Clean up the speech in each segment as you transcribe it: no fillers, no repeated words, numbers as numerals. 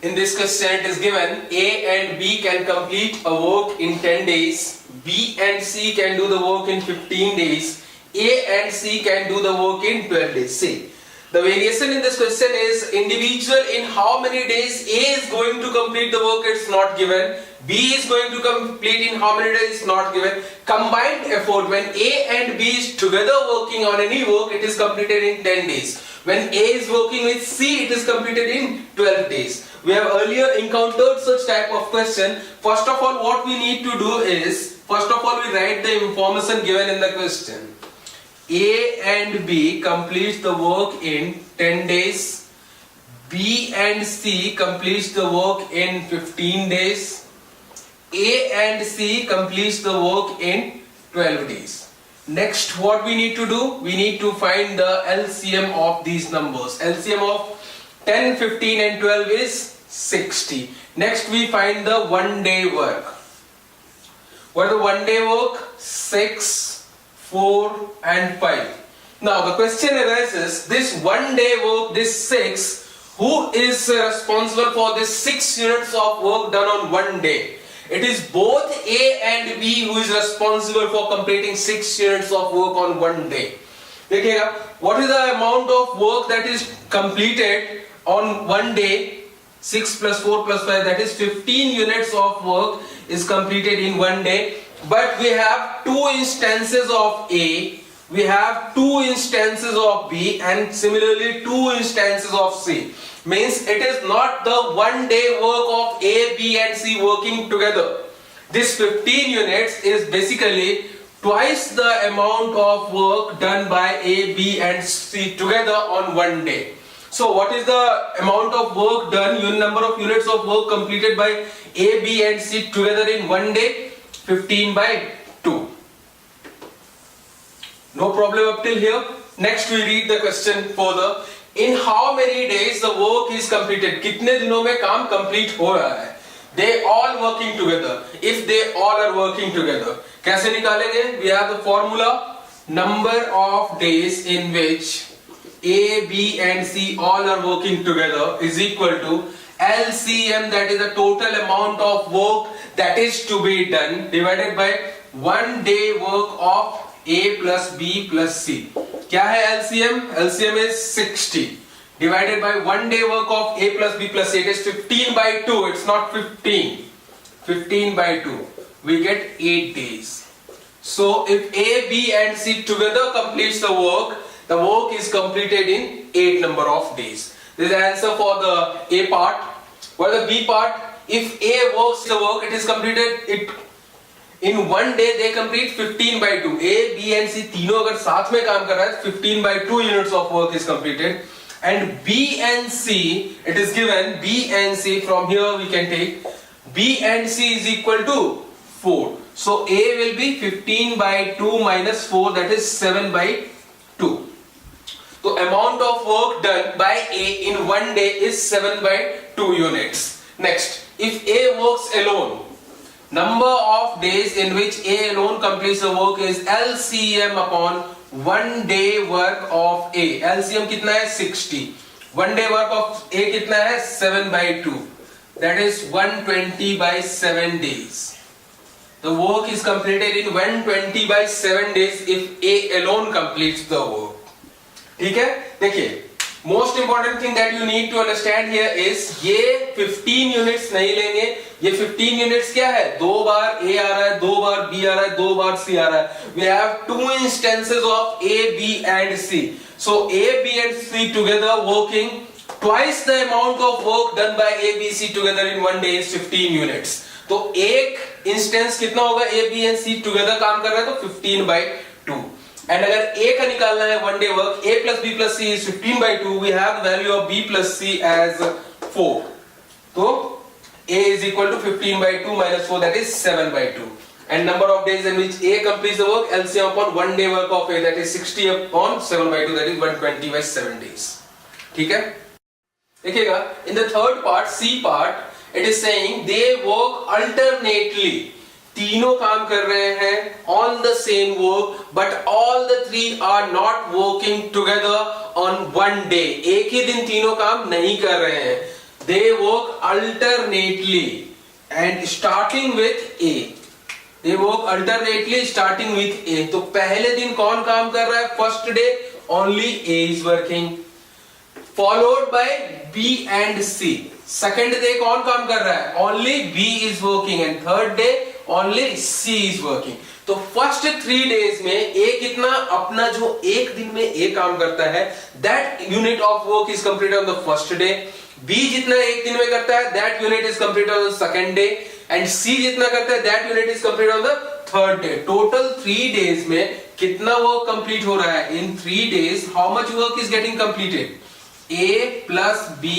In this question it is given A and B can complete a work in 10 days, B and C can do the work in 15 days, A and C can do the work in 12 days. See, the variation in this question is individual in how many days A is going to complete the work, it's not given. B is going to complete in how many days, not given. Combined effort, when A and B is together working on any work, it is completed in 10 days. When A is working with C, it is completed in 12 days. We have earlier encountered such type of question. First of all, what we need to do is, first of all we write the information given in the question. A and B completes the work in 10 days. B and C completes the work in 15 days. A and C completes the work in 12 days. Next, what we need to do? We need to find the LCM of these numbers. LCM of 10, 15 and 12 is 60. Next, we find the 1 day work. What is the 1 day work? 6, 4 and 5. Now the question arises, this 1 day work, this 6, who is responsible for this 6 units of work done on 1 day? It is both A and B who is responsible for completing 6 units of work on 1 day. देखिएगा, what is the amount of work that is completed on 1 day? 6 plus 4 plus 5, that is 15 units of work is completed in 1 day. But we have 2 instances of A, we have 2 instances of B and similarly 2 instances of C. Means it is not the 1 day work of A, B and C working together. This 15 units is basically twice the amount of work done by A, B and C together on 1 day. So what is the amount of work done, number of units of work completed by A, B and C together in 1 day? 15 by 2. No problem up till here. Next we read the question further. In how many days the work is completed? कितने दिनों में काम complete हो रहा है? They all working together. If they all are working together, कैसे निकालेंगे? We have the formula. Number of days in which A, B and C all are working together is equal to LCM, that is the total amount of work that is to be done, divided by 1 day work of A plus B plus C. क्या है LCM? LCM is 60 divided by 1 day work of A plus B plus C. It is 15 by 2. It's not 15. 15 by 2. We get 8 days. So if A, B and C together completes the work is completed in 8 number of days. This is the answer for the A part. For the B part, if A works the work, it is completed in 1 day. They complete 15 by 2. A, B and C तीनों अगर साथ में काम कर रहा है, 15 by 2 units of work is completed. And B and C, it is given B and C, from here we can take B and C is equal to 4. So A will be 15 by 2 minus 4, that is 7 by 2. So amount of work done by A in 1 day is 7 by 2 units. Next, if A works alone, number of days in which A alone completes the work is LCM upon 1 day work of A. LCM कितना है? 60. 1 day work of A कितना है? 7 by 2. That is 120 by 7 days. The work is completed in 120 by 7 days if A alone completes the work. ठीक है? देखिए, most important thing that you need to understand here is ये 15 units नहीं लेंगे. ये 15 units क्या है? 2 बार A आ रहा है, 2 बार B आ रहा है, 2 बार C आ रहा है. We have 2 instances of A, B and C. So A, B and C together working twice the amount of work done by A, B, C together in 1 day is 15 units. तो एक instance कितना होगा? A, B and C together काम कर रहा है तो 15 by 2. And अगर A का निकालना है 1 day work, A plus B plus C is 15 by 2. We have the value of B plus C as 4. So A is equal to 15 by 2 minus 4, that is 7 by 2. And number of days in which A completes the work, LCM upon 1 day work of A, that is 60 upon 7 by 2, that is 120 by 7 days. ठीक है? देखिएगा, in the third part, C part, it is saying they work alternately. तीनों काम कर रहे हैं on the same work, but all the 3 are not working together on 1 day. एक ही दिन तीनों काम नहीं कर रहे हैं. they work alternately and starting with A. They work alternately starting with A. तो पहले दिन कौन काम कर रहा है? First day only A is working, followed by B and C. Second day कौन काम कर रहा है? Only B is working and third day only C is working. तो फर्स्ट 3 डेज में A कितना अपना जो एक दिन में A काम करता है, that unit of work is completed on the first day. B जितना एक दिन में करता है, that unit is completed on the second day. And C जितना करता है, that unit is completed on the third day. Total 3 days में कितना वर्क कंप्लीट हो रहा है? In 3 days, how much work is getting completed? A plus B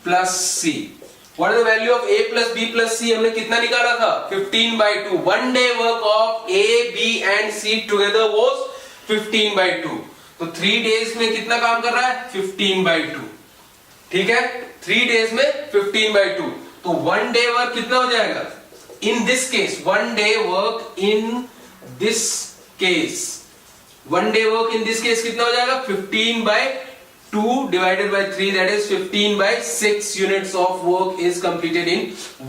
plus C. What is the value of A plus B plus C? हमने कितना निकाला था? 15/2. 1 day work of A, B and C together was 15/2. तो 3 days में कितना काम कर रहा है? 15/2. ठीक है, 3 days में 15/2. तो 1 day work कितना हो जाएगा? In this case, 1 day work in this case, 1 day work in this case कितना हो जाएगा? 15/2 divided by 3, that is 15/6 units of work is completed in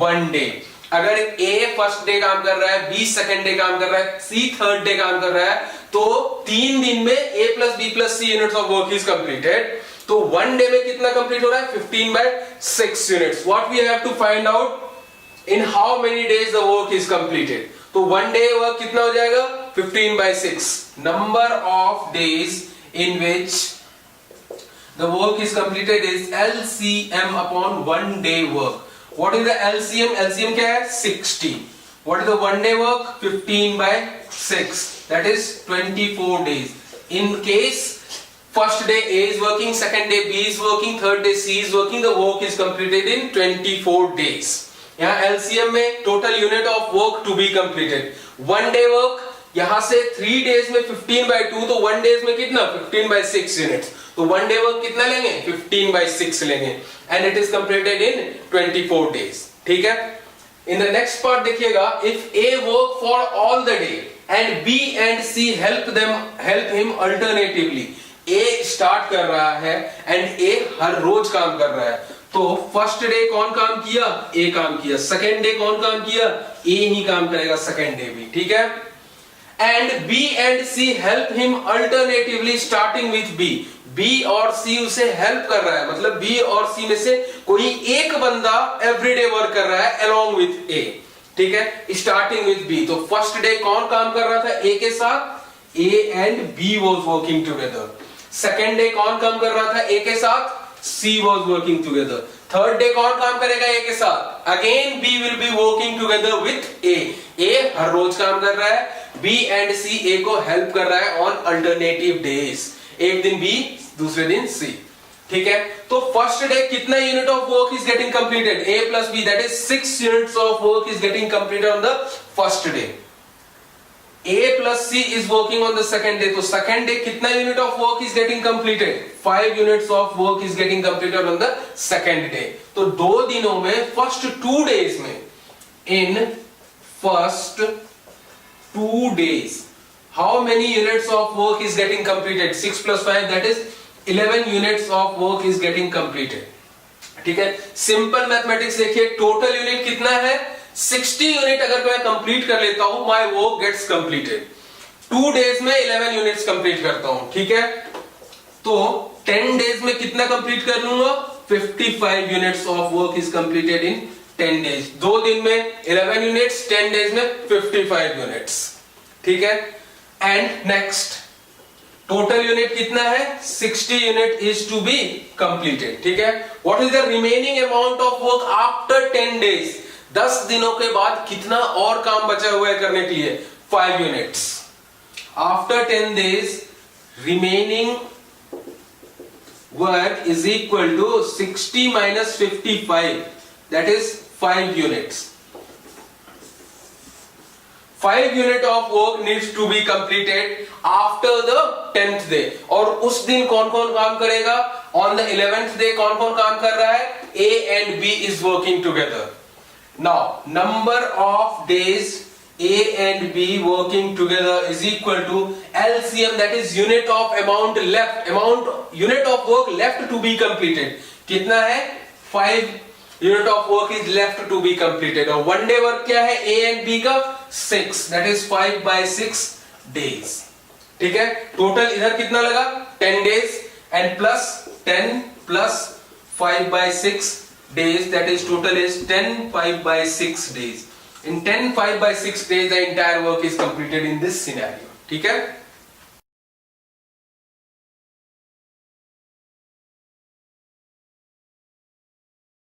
1 day. अगर A फर्स्ट डे काम कर रहा है, B सेकंड डे काम कर रहा है, C थर्ड डे काम कर रहा है, तो 3 दिन में A plus B plus C units of work is completed. तो 1 डे में कितना कंप्लीट हो रहा है? 15/6 units. What we have to find out? In how many days the work is completed? तो 1 day work कितना हो जाएगा? 15/6. Number of days in which the work is completed is LCM upon 1 day work. What is the LCM? LCM क्या है? 60. What is the 1 day work? 15/6. That is 24 days. In case first day A is working, second day B is working, third day C is working, the work is completed in 24 days. यहाँ LCM में total unit of work to be completed. 1 day work यहाँ से 3 days में 15/2, तो 1 days में कितना? 15/6 units. तो 1 day work कितना लेंगे? 15/6 लेंगे and it is completed in 24 days. ठीक है? In the next part देखिएगा, if A work for all the day and B and C help him alternatively. A start कर रहा है and A हर रोज काम कर रहा है, तो फर्स्ट डे कौन काम किया? A काम किया. सेकेंड डे कौन काम किया? A ही काम करेगा सेकेंड डे भी. ठीक है? And B and C help him alternatively starting with B. B और C उसे हेल्प कर रहा है, मतलब B और C में से कोई एक बंदा एवरीडे वर्क कर रहा है along with A. ठीक है, स्टार्टिंग विथ B. तो फर्स्ट डे कौन काम कर रहा था A के साथ? A and B was working together. Second day कौन काम कर रहा था A के साथ? C was working together. Third day कौन काम करेगा A के साथ? Again B will be working together with A. A हर रोज काम कर रहा है, B and C A को हेल्प कर रहा है on alternative days. एक दिन B, दूसरे दिन C. ठीक है, तो फर्स्ट डे कितना unit of work is getting completed? A plus B, that is 6 units of work is getting completed on the first day. A plus C is working on the second day. तो second day कितना unit of work is getting completed? 5 units of work is getting completed on the second day. तो 2 दिनों में first 2 days में, in first 2 days, how many units of work is getting completed? 6 plus 5, that is 11 units of work is getting completed. ठीक है, simple mathematics देखिए, total unit कितना है? 60 unit अगर मैं कंप्लीट कर लेता हूं, my work gets completed. 2 days में 11 यूनिट्स कंप्लीट करता हूं. ठीक है, तो 10 डेज में कितना कंप्लीट कर लूंगा? 55 units of work is completed in 10 days. 2 दिन में 11 यूनिट्स, 10 डेज में 55 यूनिट्स. ठीक है, एंड नेक्स्ट टोटल यूनिट कितना है? 60 unit is to be completed. ठीक है, what is the remaining amount of work after 10 days? 10 दिनों के बाद कितना और काम बचा हुआ है करने के लिए? 5 units. After 10 days remaining work is equal to 60 minus 55, that is 5 units. 5 unit of work needs to be completed after the 10th day. और उस दिन कौन कौन काम करेगा? On the 11th day कौन कौन काम कर रहा है? A and B is working together. Now number of days A and B working together is equal to LCM, that is unit of amount left, unit of work left to be completed. कितना है? 5 unit of work is left to be completed. और one day work क्या है A and B का 6, that is 5/6 days. ठीक है, total इधर कितना लगा 10 days and plus 10 plus 5/6 days, that is total is 10 5/6 days. In 10 5/6 days the entire work is completed in this scenario. ठीक है।